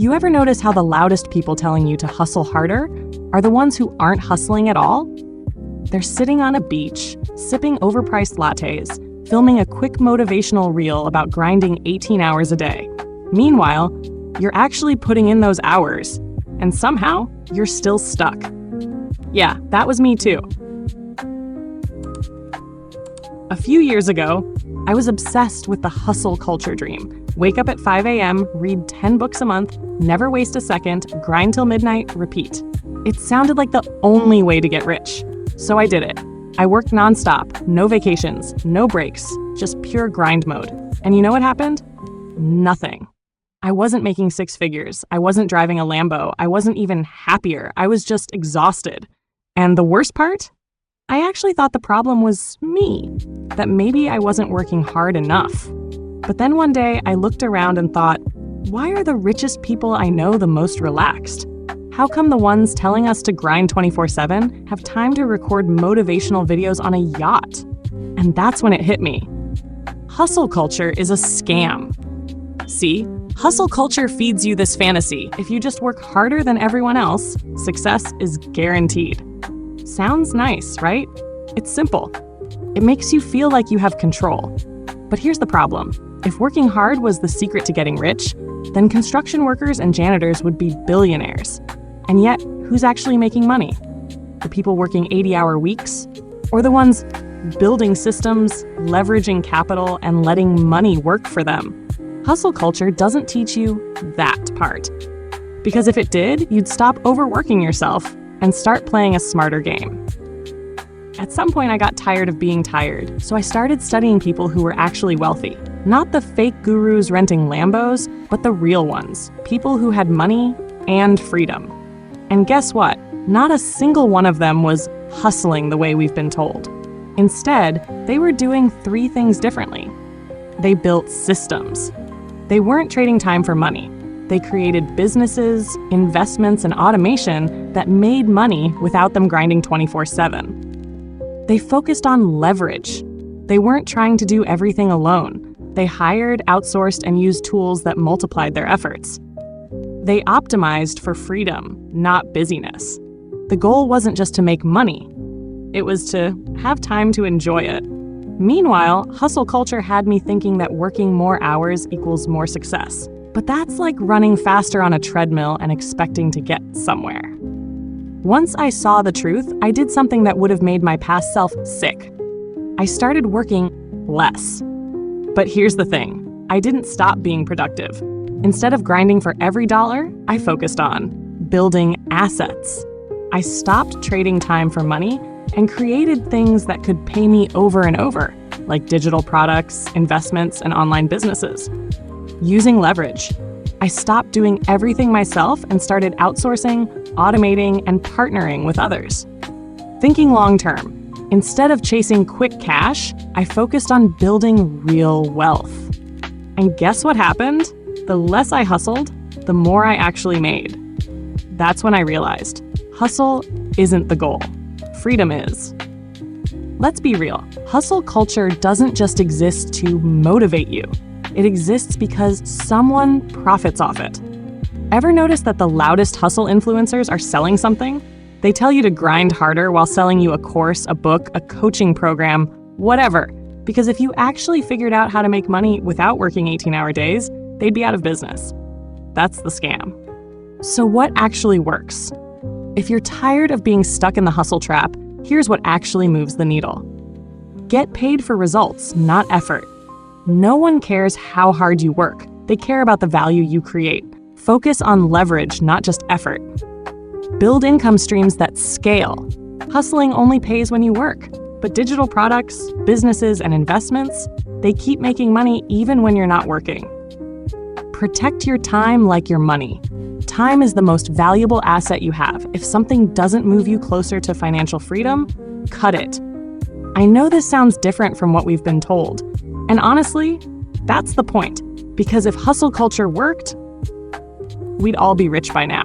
You ever notice how the loudest people telling you to hustle harder are the ones who aren't hustling at all? They're sitting on a beach, sipping overpriced lattes, filming a quick motivational reel about grinding 18 hours a day. Meanwhile, you're actually putting in those hours, and somehow you're still stuck. Yeah, that was me too. A few years ago, I was obsessed with the hustle culture dream. Wake up at 5 a.m., read 10 books a month, never waste a second, grind till midnight, repeat. It sounded like the only way to get rich. So I did it. I worked nonstop, no vacations, no breaks, just pure grind mode. And you know what happened? Nothing. I wasn't making six figures. I wasn't driving a Lambo. I wasn't even happier. I was just exhausted. And the worst part? I actually thought the problem was me, that maybe I wasn't working hard enough. But then one day I looked around and thought, why are the richest people I know the most relaxed? How come the ones telling us to grind 24/7 have time to record motivational videos on a yacht? And that's when it hit me. Hustle culture is a scam. See, hustle culture feeds you this fantasy. If you just work harder than everyone else, success is guaranteed. Sounds nice, right? It's simple. It makes you feel like you have control. But here's the problem. If working hard was the secret to getting rich, then construction workers and janitors would be billionaires. And yet, who's actually making money? The people working 80-hour weeks? Or the ones building systems, leveraging capital, and letting money work for them? Hustle culture doesn't teach you that part. Because if it did, you'd stop overworking yourself and start playing a smarter game. At some point, I got tired of being tired, so I started studying people who were actually wealthy. Not the fake gurus renting Lambos, but the real ones. People who had money and freedom. And guess what? Not a single one of them was hustling the way we've been told. Instead, they were doing three things differently. They built systems. They weren't trading time for money. They created businesses, investments, and automation that made money without them grinding 24/7. They focused on leverage. They weren't trying to do everything alone. They hired, outsourced, and used tools that multiplied their efforts. They optimized for freedom, not busyness. The goal wasn't just to make money. It was to have time to enjoy it. Meanwhile, hustle culture had me thinking that working more hours equals more success. But that's like running faster on a treadmill and expecting to get somewhere. Once I saw the truth, I did something that would have made my past self sick. I started working less. But here's the thing, I didn't stop being productive. Instead of grinding for every dollar, I focused on building assets. I stopped trading time for money and created things that could pay me over and over, like digital products, investments, and online businesses. Using leverage, I stopped doing everything myself and started outsourcing, automating, and partnering with others. Thinking long-term, instead of chasing quick cash, I focused on building real wealth. And guess what happened? The less I hustled, the more I actually made. That's when I realized, hustle isn't the goal. Freedom is. Let's be real. Hustle culture doesn't just exist to motivate you. It exists because someone profits off it. Ever notice that the loudest hustle influencers are selling something? They tell you to grind harder while selling you a course, a book, a coaching program, whatever. Because if you actually figured out how to make money without working 18-hour days, they'd be out of business. That's the scam. So what actually works? If you're tired of being stuck in the hustle trap, here's what actually moves the needle. Get paid for results, not effort. No one cares how hard you work. They care about the value you create. Focus on leverage, not just effort. Build income streams that scale. Hustling only pays when you work, but digital products, businesses, and investments, they keep making money even when you're not working. Protect your time like your money. Time is the most valuable asset you have. If something doesn't move you closer to financial freedom, cut it. I know this sounds different from what we've been told. And honestly, that's the point. Because if hustle culture worked, we'd all be rich by now.